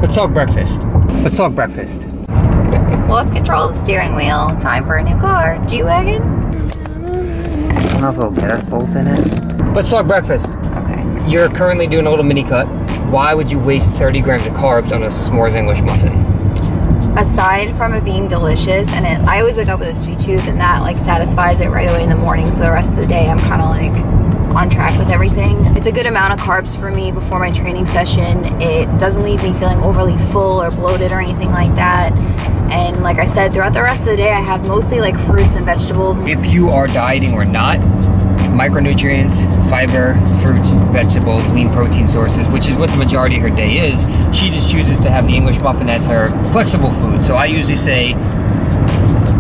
Let's talk breakfast. Let's talk breakfast. Lost control of the steering wheel. Time for a new car. G-Wagon? I don't know if it'll get us both in it. Let's talk breakfast. Okay. You're currently doing a little mini cut. Why would you waste 30 grams of carbs on a s'mores English muffin? Aside from it being delicious, and I always wake up with a sweet tooth, and that like satisfies it right away in the morning, so the rest of the day I'm kind of like on track with everything. It's a good amount of carbs for me before my training session. It doesn't leave me feeling overly full or bloated or anything like that. And like I said, throughout the rest of the day I have mostly like fruits and vegetables. If you are dieting or not, micronutrients, fiber, fruits, vegetables, lean protein sources, which is what the majority of her day is, she just chooses to have the English muffin as her flexible food. So I usually say,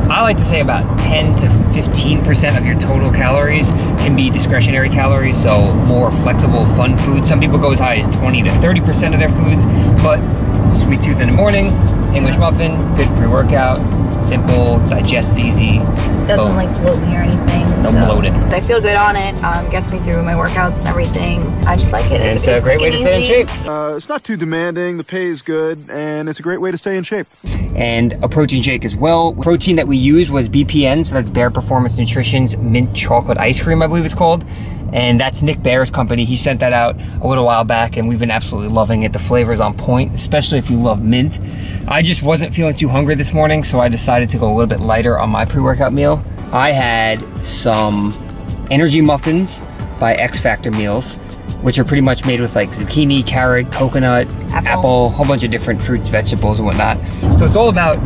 I like to say about 10 to 15% of your total calories can be discretionary calories, so more flexible, fun food. Some people go as high as 20 to 30% of their foods, but sweet tooth in the morning, English muffin, good pre-workout, simple, digests easy. Doesn't like bloat me or anything. No bloating. I feel good on it. Gets me through my workouts and everything. I just like it. And it's a great way to stay in shape. It's not too demanding, the pay is good, and it's a great way to stay in shape. And a protein shake as well. Protein that we used was BPN, so that's Bear Performance Nutrition's mint chocolate ice cream, I believe it's called. And that's Nick Bear's company. He sent that out a little while back, and we've been absolutely loving it. The flavor is on point, especially if you love mint. I just wasn't feeling too hungry this morning, so I decided to go a little bit lighter on my pre-workout meal. I had some energy muffins by X Factor Meals, which are pretty much made with like zucchini, carrot, coconut, apple, a whole bunch of different fruits, vegetables, and whatnot. So it's all about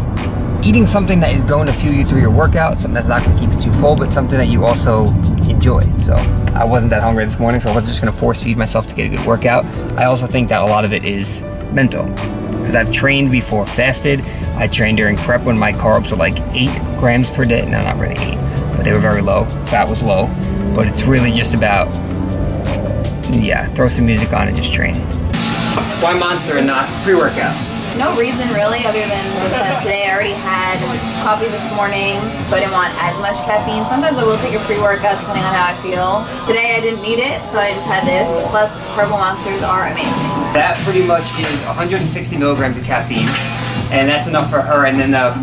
eating something that is going to fuel you through your workout, something that's not going to keep you too full, but something that you also enjoy. So I wasn't that hungry this morning, so I wasn't just going to force feed myself to get a good workout. I also think that a lot of it is mental, because I've trained before, fasted. I trained during prep when my carbs were like 8 grams per day. No, not really 8, but they were very low. Fat was low, but it's really just about, yeah, throw some music on and just train. Why Monster and not pre-workout? No reason really, other than just that today I already had coffee this morning, so I didn't want as much caffeine. Sometimes I will take a pre-workout depending on how I feel. Today I didn't need it, so I just had this. Plus, Purple Monsters are amazing. That pretty much is 160 milligrams of caffeine, and that's enough for her. And then the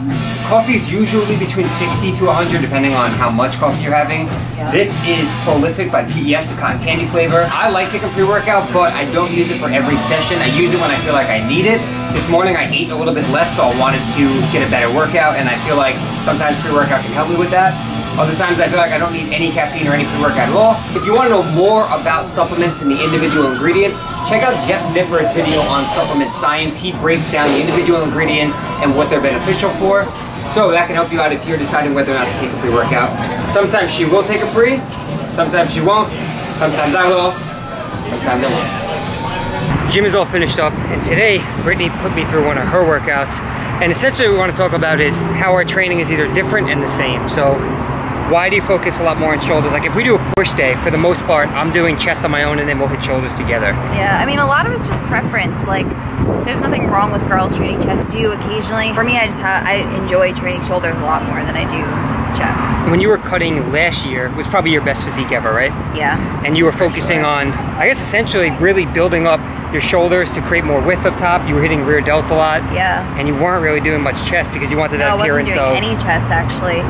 coffee is usually between 60 to 100, depending on how much coffee you're having. Yeah. This is Prolific by PES, the cotton candy flavor. I like taking pre-workout, but I don't use it for every session. I use it when I feel like I need it. This morning I ate a little bit less, so I wanted to get a better workout, and I feel like sometimes pre-workout can help me with that. Other times I feel like I don't need any caffeine or any pre-workout at all. If you want to know more about supplements and the individual ingredients, check out Jeff Nipper's video on supplement science. He breaks down the individual ingredients and what they're beneficial for. So that can help you out if you're deciding whether or not to take a pre-workout. Sometimes she will take a pre, sometimes she won't, sometimes I will, sometimes I won't. Gym is all finished up, and today Brittany put me through one of her workouts, and essentially what we want to talk about is how our training is either different and the same. So why do you focus a lot more on shoulders? Like if we do a push day, for the most part, I'm doing chest on my own and then we'll hit shoulders together. Yeah, I mean, a lot of it's just preference. Like, there's nothing wrong with girls training chest. Do occasionally. For me, I enjoy training shoulders a lot more than I do chest. When you were cutting last year, was probably your best physique ever, right? Yeah. And you were focusing on, I guess essentially really building up your shoulders to create more width up top. You were hitting rear delts a lot. Yeah. And you weren't really doing much chest because you wanted that appearance of... I wasn't doing any chest, actually.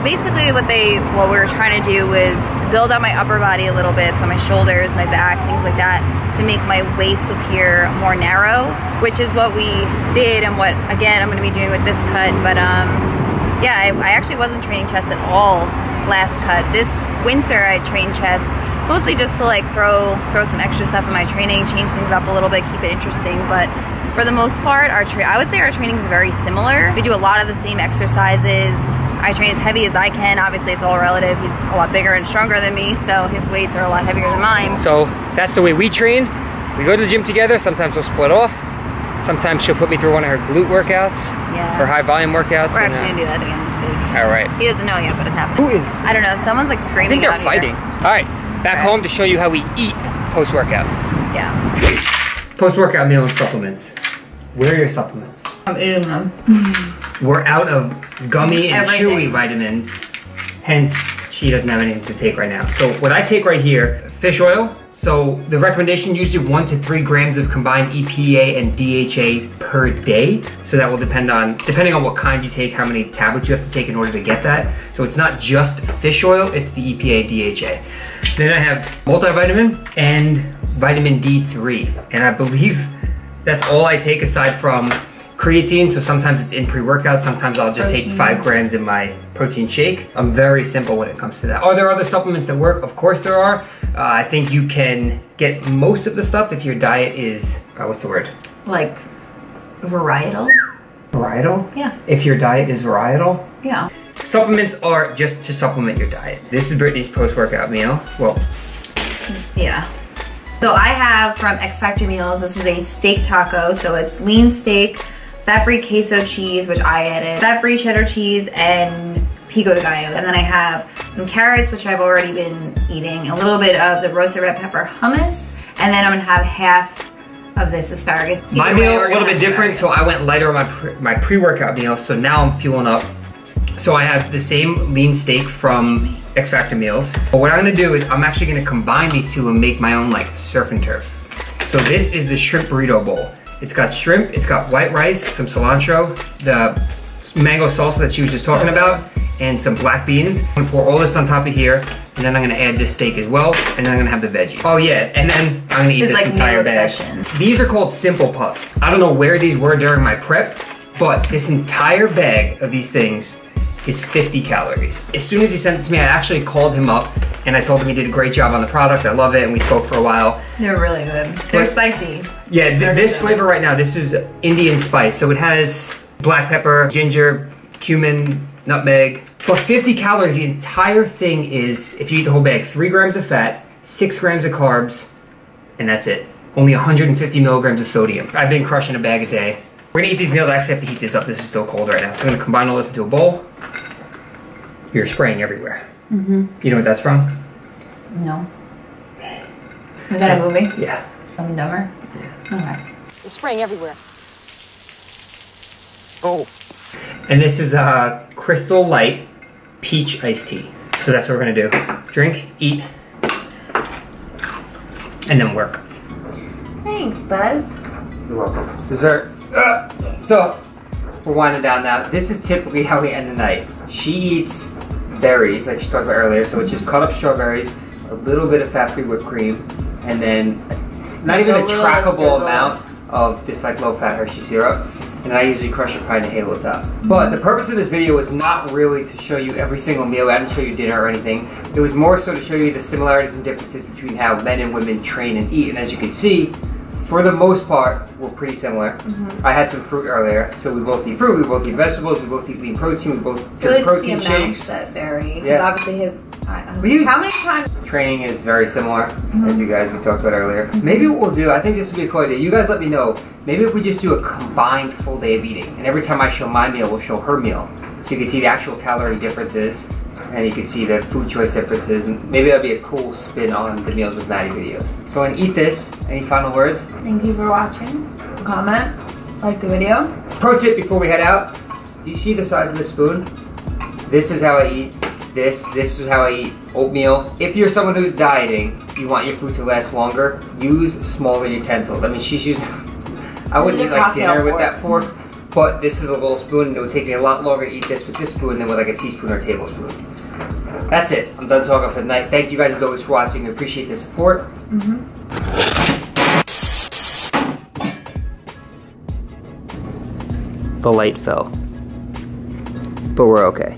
Basically what we were trying to do was build up my upper body a little bit, so my shoulders, my back, things like that, to make my waist appear more narrow, which is what we did and what, again, I'm going to be doing with this cut. But yeah, I actually wasn't training chest at all last cut. This winter I trained chest mostly just to like throw some extra stuff in my training, change things up a little bit, keep it interesting. But for the most part, I would say our training is very similar. We do a lot of the same exercises. I train as heavy as I can. Obviously, it's all relative. He's a lot bigger and stronger than me, so his weights are a lot heavier than mine. So that's the way we train. We go to the gym together. Sometimes we'll split off. Sometimes she'll put me through one of her glute workouts, her high volume workouts. We're actually gonna do that again this week. All right. He doesn't know yet, but it's happening. Who is? I don't know. Someone's like screaming. I think they're fighting. All right, back home to show you how we eat post-workout. Yeah. Post-workout meal and supplements. Where are your supplements? I'm eating them. We're out of gummy and chewy vitamins. Hence, she doesn't have anything to take right now. So what I take right here, fish oil, So the recommendation usually 1 to 3 grams of combined EPA and DHA per day. So that will depending on what kind you take, how many tablets you have to take in order to get that. So it's not just fish oil, it's the EPA, DHA. Then I have multivitamin and vitamin D3. And I believe that's all I take aside from creatine. So sometimes it's in pre-workout, sometimes I'll just take 5 grams in my protein shake. I'm very simple when it comes to that. Are there other supplements that work? Of course there are. I think you can get most of the stuff if your diet is, what's the word? Like varietal? Varietal? Yeah. If your diet is varietal? Yeah. Supplements are just to supplement your diet. This is Brittany's post-workout meal. Well, yeah. So I have from X Factor Meals, this is a steak taco. So it's lean steak, fat-free queso cheese, which I added, fat-free cheddar cheese, and pico de gallo. And then I have some carrots, which I've already been eating, a little bit of the roasted red pepper hummus, and then I'm gonna have half of this asparagus. My meal a little bit different, so I went lighter on my pre-workout meal, so now I'm fueling up. So I have the same lean steak from X Factor Meals. But what I'm gonna do is I'm actually gonna combine these two and make my own like surf and turf. So this is the shrimp burrito bowl. It's got shrimp, it's got white rice, some cilantro, the mango salsa that she was just talking about, and some black beans. I'm gonna pour all this on top of here, and then I'm gonna add this steak as well, and then I'm gonna have the veggie. Oh yeah, and then I'm gonna eat this like entire bag. These are called Simple Puffs. I don't know where these were during my prep, but this entire bag of these things is 50 calories. As soon as he sent it to me, I actually called him up and I told him he did a great job on the product. I love it, and we spoke for a while. They're really good. They're spicy. Yeah, this flavor right now, this is Indian spice. So it has black pepper, ginger, cumin, nutmeg. For 50 calories, the entire thing is, if you eat the whole bag, 3 grams of fat, 6 grams of carbs, and that's it. Only 150 milligrams of sodium. I've been crushing a bag a day. We're gonna eat these meals. I actually have to heat this up. This is still cold right now. So I'm gonna combine all this into a bowl. You're spraying everywhere. Mm-hmm. You know what that's from? No. Is that a movie? Yeah. Dumb and Dumber? Yeah. Okay. You're spraying everywhere. Oh. And this is a Crystal Light Peach Iced Tea. So that's what we're gonna do. Drink, eat, and then work. Thanks, Buzz. You're welcome. Dessert. So, we're winding down now. This is typically how we end the night. She eats berries, like she talked about earlier, so it's just cut up strawberries, a little bit of fat-free whipped cream, and then not even a trackable amount of this like low-fat Hershey syrup. And I usually crush a pint of Halo Top. But the purpose of this video was not really to show you every single meal. I didn't show you dinner or anything. It was more so to show you the similarities and differences between how men and women train and eat. And as you can see, for the most part, we're pretty similar. I had some fruit earlier, so we both eat fruit, we both eat vegetables, we both eat lean protein, we both drink protein shakes. That vary, because obviously his, I don't know. How many times? Training is very similar, as you guys we talked about earlier. Maybe what we'll do, I think this would be a cool idea. You guys let me know. Maybe if we just do a combined full day of eating, and every time I show my meal, we'll show her meal, so you can see the actual calorie differences, and you can see the food choice differences, and maybe that'll be a cool spin on the Meals with Matty videos. So I'm gonna eat this. Any final words? Thank you for watching. Comment, like the video. Pro tip before we head out, do you see the size of the spoon? This is how I eat this. This is how I eat oatmeal. If you're someone who's dieting, you want your food to last longer, use smaller utensils. I mean, she's used, I wouldn't eat like dinner with that fork, but this is a little spoon, and it would take me a lot longer to eat this with this spoon than with like a teaspoon or tablespoon. That's it. I'm done talking for the night. Thank you guys as always for watching. We appreciate the support. The light fell, but we're okay.